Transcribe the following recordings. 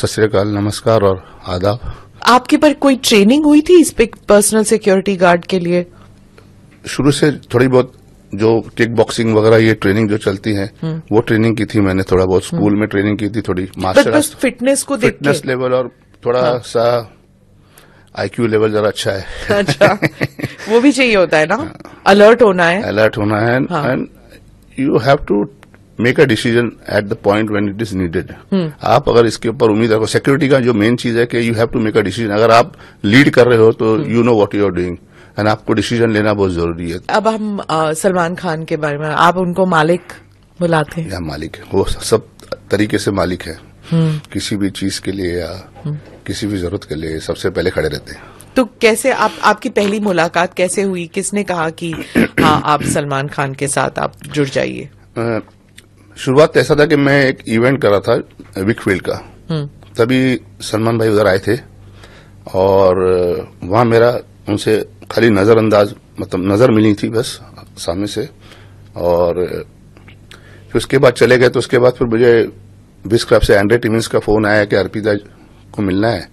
सत श्री अकाल, नमस्कार और आदाब। आपके पर कोई ट्रेनिंग हुई थी इस पे पर्सनल सिक्योरिटी गार्ड के लिए? शुरू से थोड़ी बहुत जो किक बॉक्सिंग वगैरह ये ट्रेनिंग जो चलती है वो ट्रेनिंग की थी मैंने, थोड़ा बहुत स्कूल में ट्रेनिंग की थी, थोड़ी मार्शल आर्ट फिटनेस को देख फिटनेस लेवल और थोड़ा सा आईक्यू लेवल जरा अच्छा है। अच्छा, वो भी चाहिए होता है ना, अलर्ट होना है। अलर्ट होना है and you have to make a decision at the point when it is needed. आप अगर इसके ऊपर उम्मीद रखो, सिक्योरिटी का जो मेन चीज है कि you have to make a decision. अगर आप लीड कर रहे हो तो you know what you are doing and आपको डिसीजन लेना बहुत जरूरी है। अब हम सलमान खान के बारे में, आप उनको मालिक बुलाते हैं? या मालिक है, वो सब तरीके से मालिक है। किसी भी चीज के लिए या किसी भी जरूरत के लिए सबसे पहले खड़े रहते हैं। तो कैसे आपकी पहली मुलाकात कैसे हुई? किसने कहा कि हाँ आप सलमान खान के साथ आप जुड़ जाइए? शुरुआत ऐसा था कि मैं एक इवेंट कर रहा था विकफील्ड का, तभी सलमान भाई उधर आए थे और वहां मेरा उनसे खाली नजरअंदाज, मतलब नजर मिली थी बस सामने से। और फिर उसके बाद चले गए। तो उसके बाद फिर मुझे विस क्लब से एंड्रे टिमिन्स का फोन आया कि अर्पिता को मिलना है।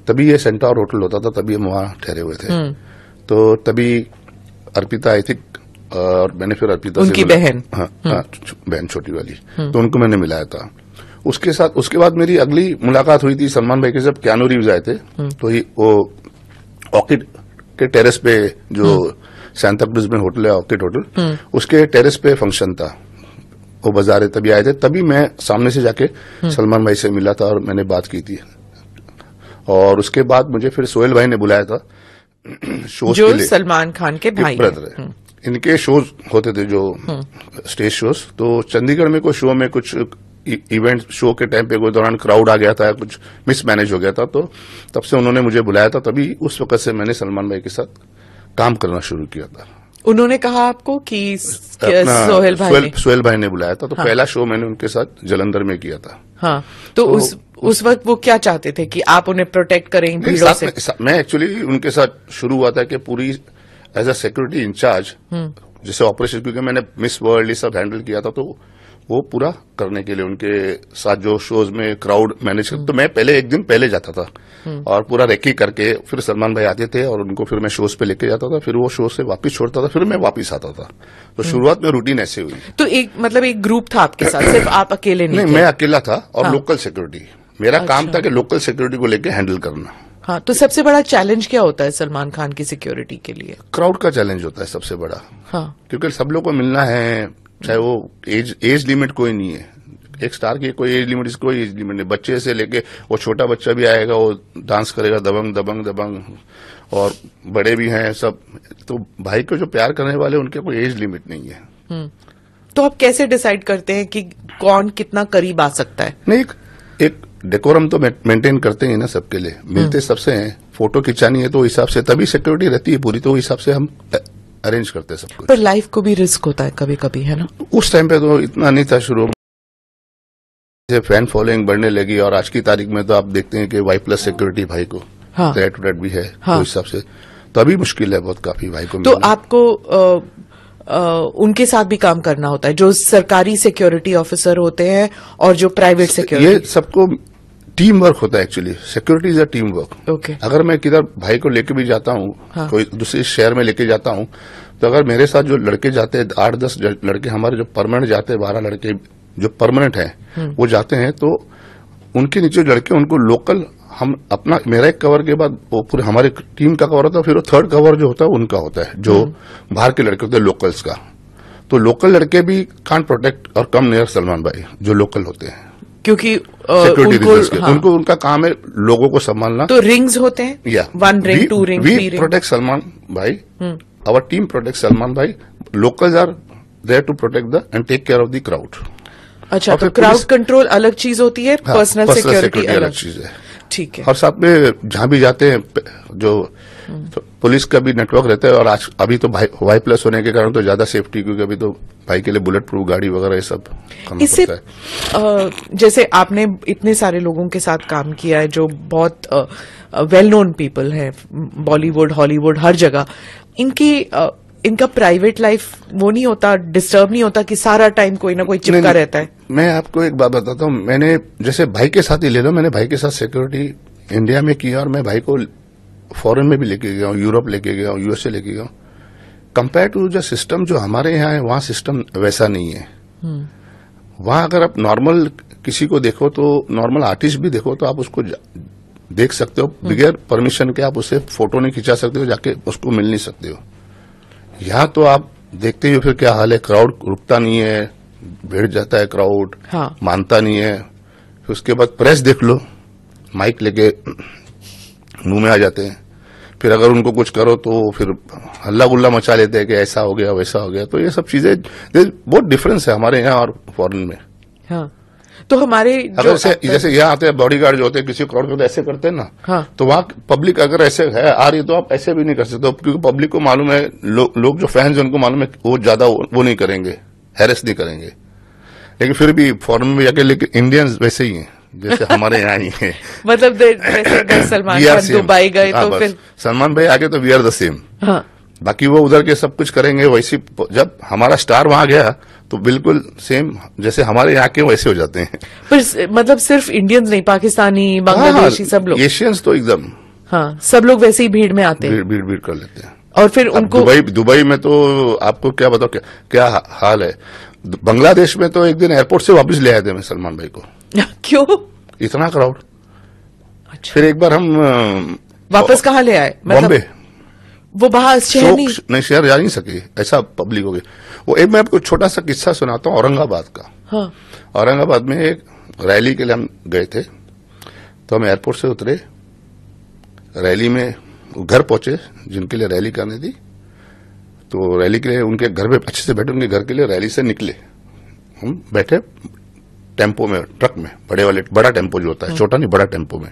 तभी ये सेंटार होटल होता था, तभी हम वहां ठहरे हुए थे। तो तभी अर्पिता आई थी और मैंने फिर अर्पिता उनकी से बहन, हाँ, बहन छोटी वाली, तो उनको मैंने मिलाया था। उसके बाद मेरी अगली मुलाकात हुई थी सलमान भाई के साथ। क्यानू रीव्स आए थे, तो वो ऑर्किड के टेरेस पे जो सांता क्रूज में होटल है ऑर्किड होटल, उसके टेरेस पे फंक्शन था, वो बाजारे तभी आए थे। तभी मैं सामने से जाके सलमान भाई से मिला था और मैंने बात की थी। और उसके बाद मुझे फिर सोहेल भाई ने बुलाया था शोज जो के लिए। सलमान खान के भाई ब्रदर है। इनके शोज होते थे जो स्टेज शोज। तो चंडीगढ़ में कोई शो में कुछ इवेंट शो के टाइम पे कोई दौरान क्राउड आ गया था, कुछ मिसमैनेज हो गया था, तो तब से उन्होंने मुझे बुलाया था। तभी उस वक्त से मैंने सलमान भाई के साथ काम करना शुरू किया था। उन्होंने कहा आपको कि सोहेल भाई ने बुलाया था। तो पहला शो मैंने उनके साथ जलंधर में किया था। हाँ, तो उस वक्त वो क्या चाहते थे कि आप उन्हें प्रोटेक्ट करें भीड़ों से? मैं एक्चुअली उनके साथ शुरू हुआ था कि पूरी एज अ सिक्योरिटी इंचार्ज, जैसे ऑपरेशन, क्योंकि मैंने मिस वर्ल्ड ये सब हैंडल किया था, तो वो पूरा करने के लिए उनके साथ जो शोज में क्राउड मैनेज कर, तो मैं पहले एक दिन पहले जाता था और पूरा रेकी करके फिर सलमान भाई आते थे और उनको फिर मैं शोज पे लेके जाता था। फिर वो शो से वापस छोड़ता था, फिर मैं वापस आता था। तो शुरुआत में रूटीन ऐसे हुई। तो एक ग्रुप था आपके साथ, सिर्फ आप अकेले नहीं थे? मैं अकेला था और लोकल सिक्योरिटी मेरा काम था कि लोकल सिक्योरिटी को लेकर हैंडल करना। हाँ, तो सबसे बड़ा चैलेंज क्या होता है सलमान खान की सिक्योरिटी के लिए? क्राउड का चैलेंज होता है सबसे बड़ा। हाँ, क्योंकि सब लोग को मिलना है, चाहे वो एज लिमिट कोई नहीं है। एक स्टार की कोई एज लिमिट, कोई एज लिमिट नहीं। बच्चे से लेके वो छोटा बच्चा भी आएगा, वो डांस करेगा दबंग दबंग दबंग, और बड़े भी हैं सब। तो भाई को जो प्यार करने वाले उनके कोई एज लिमिट नहीं है। तो आप कैसे डिसाइड करते हैं कि कौन कितना करीब आ सकता है? नहीं, एक डेकोरम तो मेंटेन करते हैं ना सबके लिए, मिलते सबसे हैं। फोटो खिंचानी है तो हिसाब से तभी सिक्योरिटी रहती है पूरी, तो हिसाब से हम अरेंज करते हैं सब कुछ। पर लाइफ को भी रिस्क होता है कभी कभी, है ना? उस टाइम पे तो इतना नहीं था। शुरू से फैन फॉलोइंग बढ़ने लगी और आज की तारीख में तो आप देखते हैं कि Y+ सिक्योरिटी भाई को रेट रेट भी है, तो हिसाब से तो अभी मुश्किल है बहुत काफी भाई को। तो आपको उनके साथ भी काम करना होता है, जो सरकारी सिक्योरिटी ऑफिसर होते हैं और जो प्राइवेट सिक्योरिटी? ये सबको टीम वर्क होता है actually. Security is a team work. Okay. अगर मैं किधर भाई को लेके भी जाता हूँ, कोई दूसरे शहर में लेके जाता हूँ, तो अगर मेरे साथ जो लड़के जाते हैं, 8-10 लड़के हमारे जो परमानेंट जाते हैं, 12 लड़के जो परमानेंट हैं वो जाते हैं, तो उनके नीचे लड़के, उनको लोकल, हम अपना, मेरा एक कवर के बाद वो पूरे हमारे टीम का कवर होता है, फिर वो थर्ड कवर जो होता है उनका होता है, जो बाहर के लड़के होते हैं लोकल्स का। तो लोकल लड़के भी कांट प्रोटेक्ट और कम नियर सलमान भाई जो लोकल होते हैं, क्योंकि उनको उनका काम है लोगों को संभालना। तो रिंग्स होते हैं, 1 ring, 2 ring, 3 ring. Protect Salman भाई, आवर टीम प्रोटेक्ट सलमान भाई। Locals are there to protect the end take care of the crowd. अच्छा, तो क्राउड कंट्रोल अलग चीज होती है, पर्सनल सिक्योरिटी अलग चीज है। ठीक है। और साथ में जहां भी जाते हैं जो तो पुलिस का भी नेटवर्क रहता है। और आज अभी तो Y+ होने के कारण तो ज्यादा सेफ्टी, क्योंकि अभी तो भाई के लिए बुलेट प्रूफ गाड़ी वगैरह ये सब करना पड़ता है। जैसे आपने इतने सारे लोगों के साथ काम किया है जो बहुत वेल नोन पीपल है, बॉलीवुड, हॉलीवुड, हर जगह, इनकी इनका प्राइवेट लाइफ वो नहीं होता, डिस्टर्ब नहीं होता कि सारा टाइम कोई ना कोई चिपका रहता है? मैं आपको एक बात बताता हूँ, मैंने जैसे भाई के साथ ही ले लो, मैंने भाई के साथ सिक्योरिटी इंडिया में किया और मैं भाई को फॉरेन में भी लेके गया हूँ, यूरोप लेके गया हूँ, यूएसए लेके गया हूँ। कंपेयर टू जो सिस्टम जो हमारे यहाँ है, वहाँ सिस्टम वैसा नहीं है। वहाँ अगर आप नॉर्मल किसी को देखो तो, नॉर्मल आर्टिस्ट भी देखो तो आप उसको देख सकते हो, बगैर परमिशन के आप उससे फोटो नहीं खिंचा सकते हो, जाके उसको मिल नहीं सकते हो। यहाँ तो आप देखते ही हो फिर क्या हाल है, क्राउड रुकता नहीं है, भिड़ जाता है क्राउड, हाँ। मानता नहीं है। फिर उसके बाद प्रेस देख लो, माइक लेके मुंह में आ जाते हैं। फिर अगर उनको कुछ करो तो फिर हल्ला गुल्ला मचा लेते हैं कि ऐसा हो गया वैसा हो गया। तो ये सब चीजें बहुत डिफरेंस है हमारे यहाँ और फॉरेन में। हाँ। तो हमारे अगर जैसे यहाँ आते हैं बॉडीगार्ड जो होते हैं, किसी क्राउड में तो ऐसे करते हैं ना, हाँ। तो वहाँ पब्लिक अगर ऐसे है आ रही है तो आप ऐसे भी नहीं कर सकते, क्योंकि पब्लिक को मालूम है, लोग जो फैंस हैं उनको मालूम है वो ज्यादा वो नहीं करेंगे, हैरेस नहीं करेंगे। लेकिन फिर भी फॉरेन में जाके, लेकिन इंडियंस वैसे ही हैं जैसे हमारे यहाँ ही है। मतलब जैसे अगर सलमान खान दुबई गए तो फिर सलमान भाई आगे तो वी आर द सेम। हाँ। बाकी वो उधर के सब कुछ करेंगे वैसी, जब हमारा स्टार वहां गया तो बिल्कुल सेम जैसे हमारे यहाँ के वैसे हो जाते हैं। पर मतलब सिर्फ इंडियंस नहीं, पाकिस्तानी, बांग्लादेशी, सब लोग, एशियंस तो एकदम, हाँ, सब लोग वैसे ही भीड़ में आते हैं, भीड़ कर लेते हैं। और फिर उनको दुबई में तो आपको क्या बताओ क्या हाल है। बांग्लादेश में तो एक दिन एयरपोर्ट से वापस ले आए थे मैं सलमान भाई को। क्यों? इतना क्राउड। अच्छा। फिर एक बार हम वापस कहाँ ले आए? बॉम्बे। वो बाहर शहर नहीं शहर जा नहीं सके, ऐसा पब्लिक हो गई। वो एक मैं आपको छोटा सा किस्सा सुनाता हूँ औरंगाबाद का। हाँ। औरंगाबाद में एक रैली के लिए हम गए थे, तो हम एयरपोर्ट से उतरे, रैली में घर पहुंचे जिनके लिए रैली करनी थी, तो रैली के लिए उनके घर पे अच्छे से बैठे, उनके घर के लिए रैली से निकले। हम बैठे टेम्पो में, ट्रक में, बड़ा टेम्पो जो होता है, छोटा नहीं बड़ा टेम्पो में।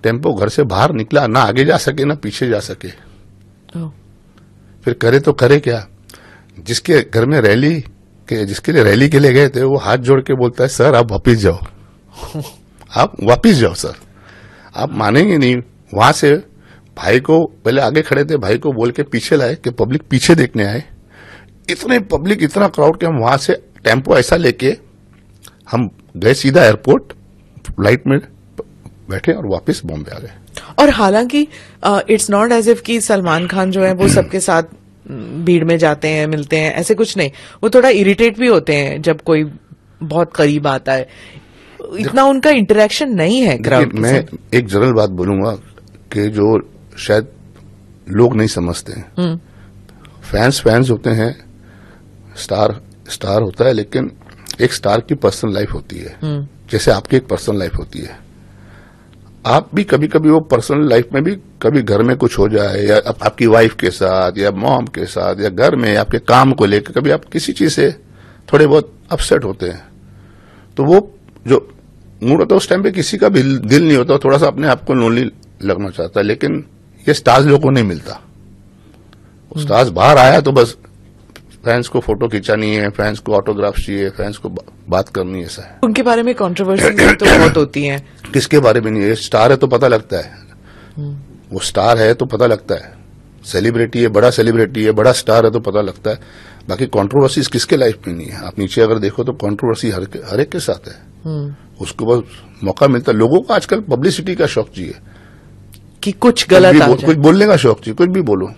टेम्पो घर से बाहर निकला, ना आगे जा सके ना पीछे जा सके। फिर करे तो करे क्या, जिसके घर में जिसके लिए रैली के लिए गए थे वो हाथ जोड़ के बोलता है, सर आप वापिस जाओ। आप वापिस जाओ सर। आप मानेंगे नहीं, वहां से भाई को पहले आगे खड़े थे, भाई को बोल के पीछे लाए कि पब्लिक पीछे देखने आए। इतने पब्लिक, इतना क्राउड के हम वहां से टेम्पो ऐसा लेके हम गए सीधा एयरपोर्ट, फ्लाइट में बैठे और वापस बॉम्बे आ गए। और हालांकि इट्स नॉट एज इफ कि सलमान खान जो है वो सबके साथ भीड़ में जाते हैं, मिलते हैं, ऐसे कुछ नहीं। वो थोड़ा इरिटेट भी होते हैं जब कोई बहुत करीब आता है, इतना उनका इंटरेक्शन नहीं है क्राउड के साथ। मैं एक जनरल बात बोलूंगा कि जो शायद लोग नहीं समझते हैं, फैंस होते हैं, स्टार होता है, लेकिन एक स्टार की पर्सनल लाइफ होती है, जैसे आपकी एक पर्सनल लाइफ होती है। आप भी कभी कभी वो पर्सनल लाइफ में भी कभी घर में कुछ हो जाए, या आपकी वाइफ के साथ या मॉम के साथ या घर में आपके काम को लेकर कभी आप किसी चीज से थोड़े बहुत अपसेट होते हैं, तो वो जो मूड होता है उस टाइम पे किसी का भी दिल नहीं होता, थोड़ा सा अपने आप को लोनली लगना चाहता है। लेकिन ये स्टार्स लोगों को नहीं मिलता। स्टार्स बाहर आया तो बस फैंस को फोटो खिंचानी है, फैंस को ऑटोग्राफ चाहिए, फैंस को बात करनी है, ऐसा है। उनके बारे में कंट्रोवर्सी तो बहुत होती है। किसके बारे में नहीं है, स्टार है तो पता लगता है, वो स्टार है तो पता लगता है, सेलिब्रिटी है, बड़ा सेलिब्रिटी है, बड़ा स्टार है तो पता लगता है। बाकी कंट्रोवर्सी किसके लाइफ में नहीं है। आप नीचे अगर देखो तो कंट्रोवर्सी हर एक के साथ है। उसको बस मौका मिलता है। लोगों को आजकल पब्लिसिटी का शौक चाहिए कि कुछ गलत कुछ बोलने का शौक चाहिए, कुछ भी बोलो।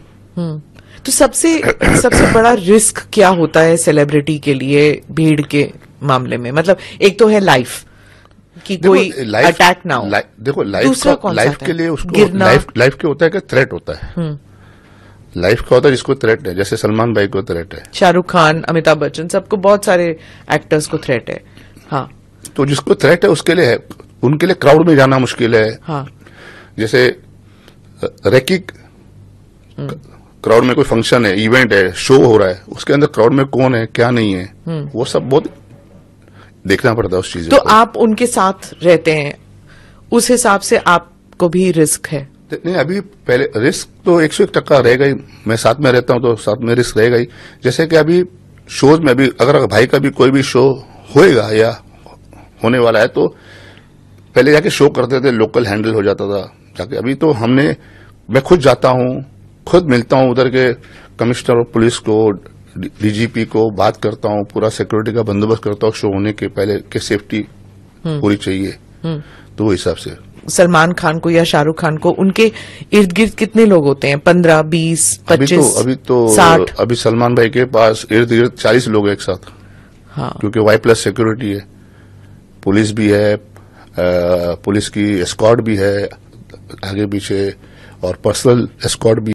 तो सबसे बड़ा रिस्क क्या होता है सेलिब्रिटी के लिए भीड़ के मामले में? मतलब एक तो है लाइफ कि कोई अटैक ना हो, देखो लाइफ के लिए उसको लाइफ के होता है कि थ्रेट होता है। लाइफ का होता है जिसको थ्रेट है, जैसे सलमान भाई को थ्रेट है, शाहरुख खान, अमिताभ बच्चन, सबको, बहुत सारे एक्टर्स को थ्रेट है। हाँ, तो जिसको थ्रेट है उसके लिए है, उनके लिए क्राउड में जाना मुश्किल है। हाँ, जैसे रैकिक क्राउड में कोई फंक्शन है, इवेंट है, शो हो रहा है, उसके अंदर क्राउड में कौन है क्या नहीं है, वो सब बहुत देखना पड़ता है उस चीज। तो आप उनके साथ रहते हैं, उस हिसाब से आपको भी रिस्क है? नहीं, अभी पहले रिस्क तो 101% रहेगा ही। मैं साथ में रहता हूं तो साथ में रिस्क रहेगा ही। जैसे कि अभी शोज में भी अगर भाई का भी कोई भी शो होएगा या होने वाला है तो पहले जाके शो करते थे, लोकल हैंडल हो जाता था जाके। अभी तो मैं खुद जाता हूं, खुद मिलता हूं उधर के कमिश्नर ऑफ पुलिस को, डीजीपी को बात करता हूँ, पूरा सिक्योरिटी का बंदोबस्त करता हूँ, शो होने के पहले कि सेफ्टी पूरी चाहिए, तो वो हिसाब से। सलमान खान को या शाहरुख खान को उनके इर्द गिर्द कितने लोग होते हैं? 15, 20, 25, अभी तो 60? अभी सलमान भाई के पास इर्द गिर्द 40 लोग हैं एक साथ। हाँ, क्योंकि Y+ सिक्योरिटी है, पुलिस भी है, पुलिस की एस्कॉर्ट भी है आगे पीछे, और पर्सनल एस्कॉर्ट भी